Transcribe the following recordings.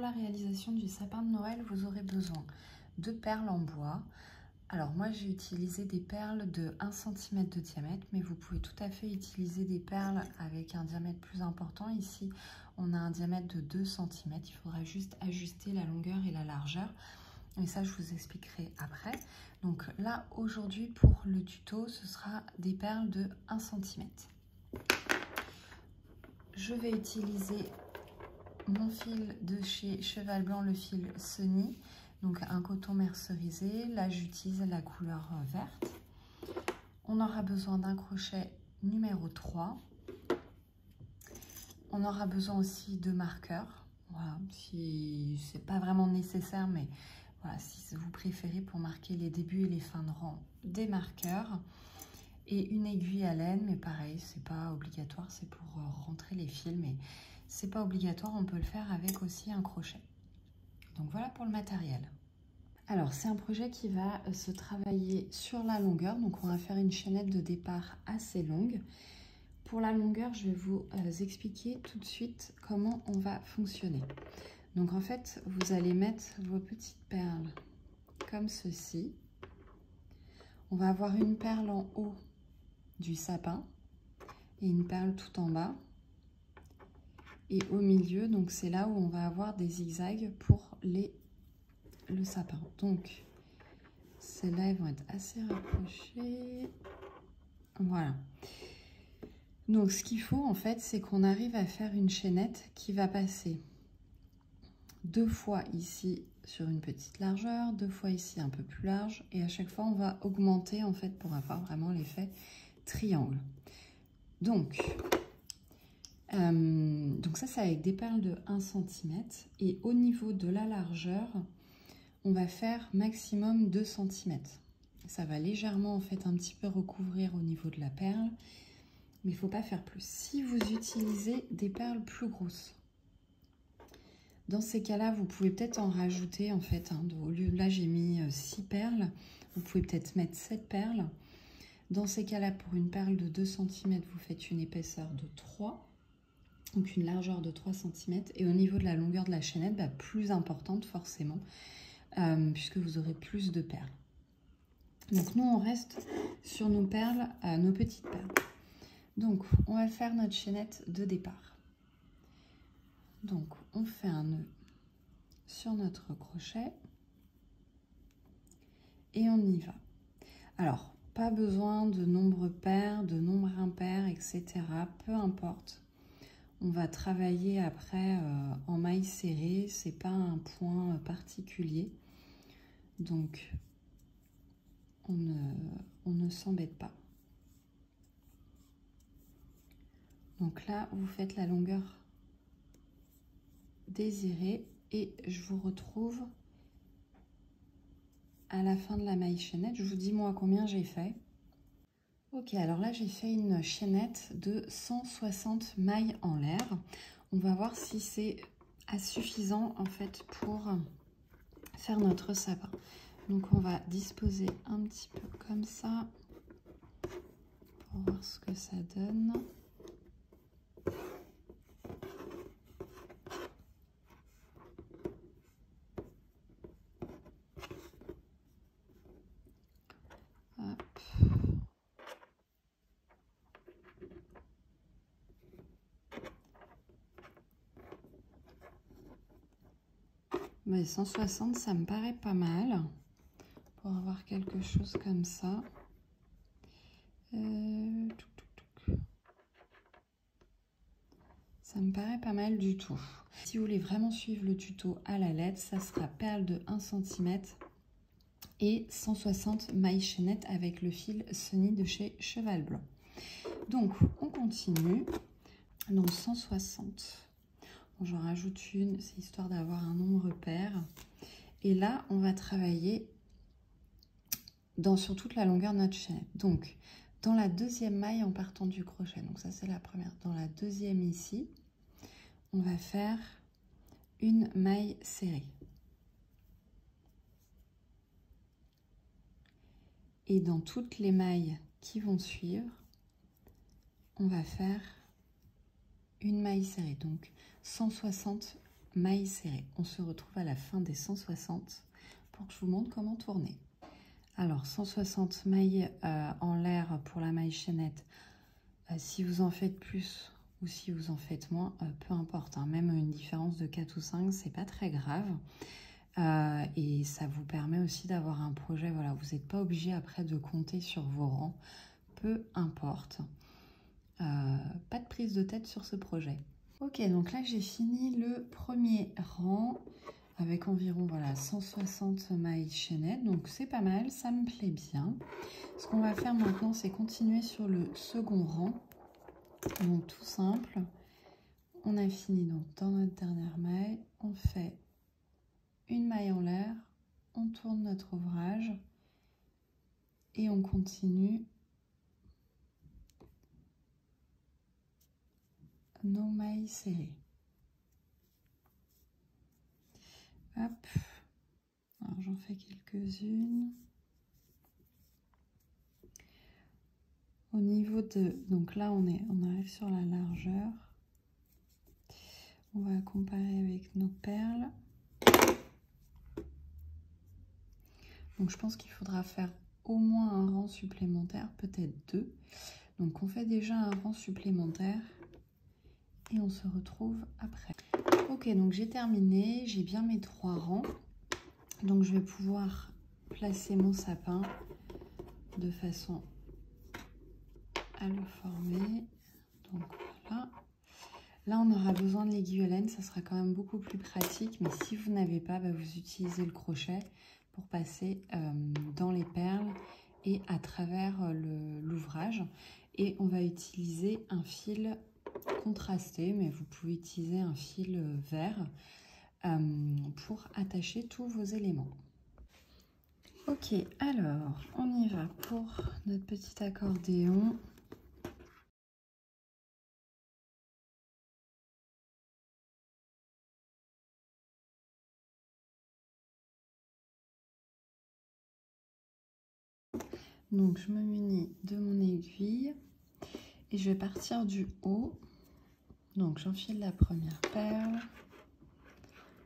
la réalisation du sapin de Noël, vous aurez besoin de perles en bois. Alors moi j'ai utilisé des perles de 1 cm de diamètre, mais vous pouvez tout à fait utiliser des perles avec un diamètre plus important. Ici on a un diamètre de 2 cm, il faudra juste ajuster la longueur et la largeur. Et ça je vous expliquerai après. Donc là aujourd'hui pour le tuto, ce sera des perles de 1 cm. Je vais utiliser mon fil de chez Cheval Blanc, le fil Sunny, donc un coton mercerisé. Là j'utilise la couleur verte. On aura besoin d'un crochet numéro 3. On aura besoin aussi de marqueurs. Voilà, si c'est pas vraiment nécessaire, mais voilà, si vous préférez pour marquer les débuts et les fins de rang, des marqueurs. Et une aiguille à laine, mais pareil, c'est pas obligatoire, c'est pour rentrer les fils, mais c'est pas obligatoire, on peut le faire avec aussi un crochet. Donc voilà pour le matériel. Alors c'est un projet qui va se travailler sur la longueur, donc on va faire une chaînette de départ assez longue. Pour la longueur, je vais vous expliquer tout de suite comment on va fonctionner. Donc en fait, vous allez mettre vos petites perles comme ceci. On va avoir une perle en haut du sapin et une perle tout en bas. Et au milieu, donc c'est là où on va avoir des zigzags pour le sapin. Donc celles-là, elles vont être assez rapprochées. Voilà. Donc ce qu'il faut en fait, c'est qu'on arrive à faire une chaînette qui va passer 2 fois ici sur une petite largeur, 2 fois ici un peu plus large, et à chaque fois on va augmenter en fait pour avoir vraiment l'effet triangle. Donc ça c'est avec des perles de 1 cm, et au niveau de la largeur on va faire maximum 2 cm. Ça va légèrement en fait un petit peu recouvrir au niveau de la perle, mais il ne faut pas faire plus. Si vous utilisez des perles plus grosses, dans ces cas-là, vous pouvez peut-être en rajouter en fait. Au lieu de là, j'ai mis 6 perles. Vous pouvez peut-être mettre 7 perles. Dans ces cas-là, pour une perle de 2 cm, vous faites une épaisseur de 3. Donc une largeur de 3 cm. Et au niveau de la longueur de la chaînette, plus importante forcément, puisque vous aurez plus de perles. Donc nous, on reste sur nos perles, nos petites perles. Donc on va faire notre chaînette de départ. Donc on fait un nœud sur notre crochet et on y va. Alors pas besoin de nombre pair, de nombre impair, etc. Peu importe. On va travailler après en maille serrée, c'est pas un point particulier. Donc on ne s'embête pas. Donc là, vous faites la longueur désirée et je vous retrouve à la fin de la maille chaînette. Je vous dis moi combien j'ai fait. Ok, alors là j'ai fait une chaînette de 160 mailles en l'air. On va voir si c'est suffisant en fait pour faire notre sapin. Donc on va disposer un petit peu comme ça pour voir ce que ça donne. Mais 160, ça me paraît pas mal pour avoir quelque chose comme ça. Ça me paraît pas mal du tout. Si vous voulez vraiment suivre le tuto à la lettre, ça sera perle de 1 cm et 160 mailles chaînettes avec le fil Sunny de chez Cheval Blanc. Donc on continue. Donc 160. Bon, j'en rajoute une, c'est histoire d'avoir un nombre pair. Et là, on va travailler sur toute la longueur de notre chaînette. Donc, dans la deuxième maille en partant du crochet, donc ça c'est la première. Dans la deuxième ici, on va faire une maille serrée. Et dans toutes les mailles qui vont suivre, on va faire une maille serrée. Donc 160 mailles serrées. On se retrouve à la fin des 160 pour que je vous montre comment tourner. Alors 160 mailles en l'air pour la maille chaînette. Si vous en faites plus ou si vous en faites moins, peu importe, hein, même une différence de 4 ou 5, c'est pas très grave. Et ça vous permet aussi d'avoir un projet, voilà, vous n'êtes pas obligé après de compter sur vos rangs, peu importe. Pas de prise de tête sur ce projet. Ok, donc là j'ai fini le premier rang avec environ voilà 160 mailles chaînettes, donc c'est pas mal, ça me plaît bien. Ce qu'on va faire maintenant, c'est continuer sur le second rang. Donc tout simple, on a fini donc dans notre dernière maille, on fait une maille en l'air, on tourne notre ouvrage et on continue nos mailles serrées. Hop, alors j'en fais quelques-unes. Au niveau de, donc là on arrive sur la largeur. On va comparer avec nos perles. Donc je pense qu'il faudra faire au moins un rang supplémentaire, peut-être 2. Donc on fait déjà un rang supplémentaire et on se retrouve après. Ok, donc j'ai terminé, j'ai bien mes 3 rangs. Donc je vais pouvoir placer mon sapin de façon à le former. Donc voilà. Là on aura besoin de l'aiguille laine, ça sera quand même beaucoup plus pratique. Mais si vous n'avez pas, vous utilisez le crochet pour passer dans les perles et à travers l'ouvrage. Et on va utiliser un fil contrasté, mais vous pouvez utiliser un fil vert pour attacher tous vos éléments. Ok, alors on y va pour notre petit accordéon. Donc je me munis de mon aiguille et je vais partir du haut. Donc j'enfile la première perle,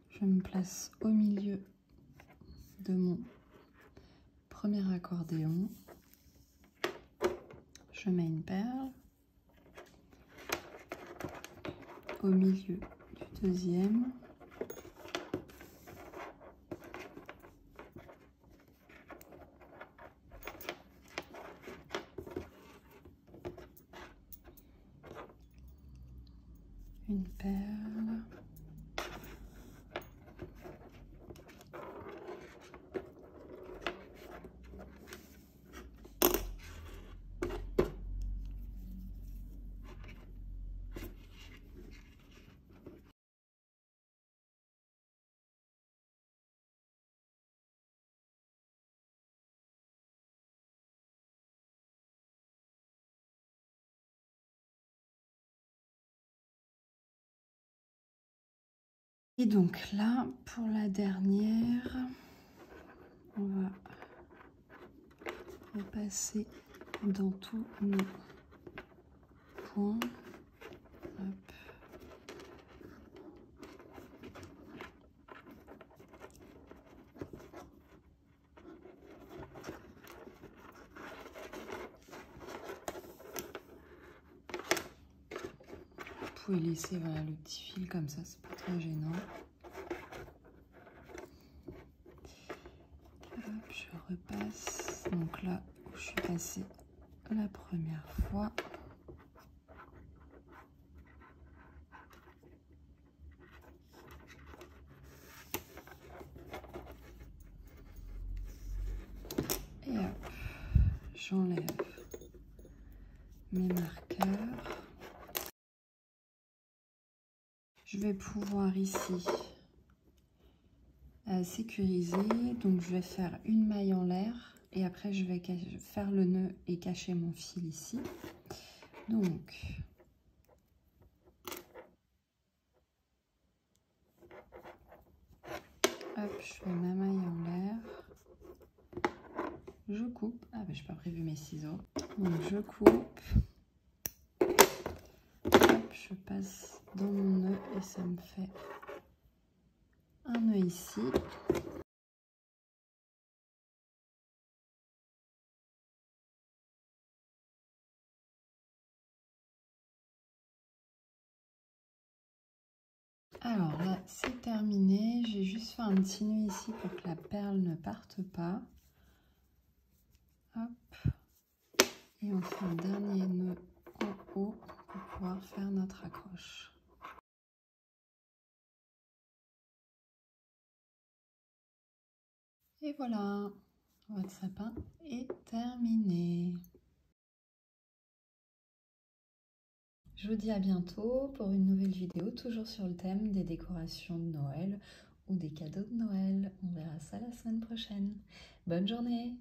je me place au milieu de mon premier accordéon, je mets une perle au milieu du deuxième, une perle, et donc là pour la dernière, on va repasser dans tous nos points. Hop. Vous pouvez laisser voilà, le petit fil comme ça, c'est pas très gênant. Hop, je repasse. Donc là où je suis passée la première fois. Et hop, j'enlève mes marqueurs. Je vais pouvoir ici sécuriser. Donc je vais faire une maille en l'air et après je vais faire le nœud et cacher mon fil ici. Donc hop, je fais ma maille en l'air. Je coupe. Ah ben, je n'ai pas prévu mes ciseaux. Donc je coupe. Hop, je passe dans mon nœud et ça me fait un nœud ici. Alors là, c'est terminé. J'ai juste fait un petit nœud ici pour que la perle ne parte pas. Hop. Et on fait un dernier nœud en haut pour pouvoir faire notre accroche. Et voilà, votre sapin est terminé. Je vous dis à bientôt pour une nouvelle vidéo, toujours sur le thème des décorations de Noël ou des cadeaux de Noël. On verra ça la semaine prochaine. Bonne journée!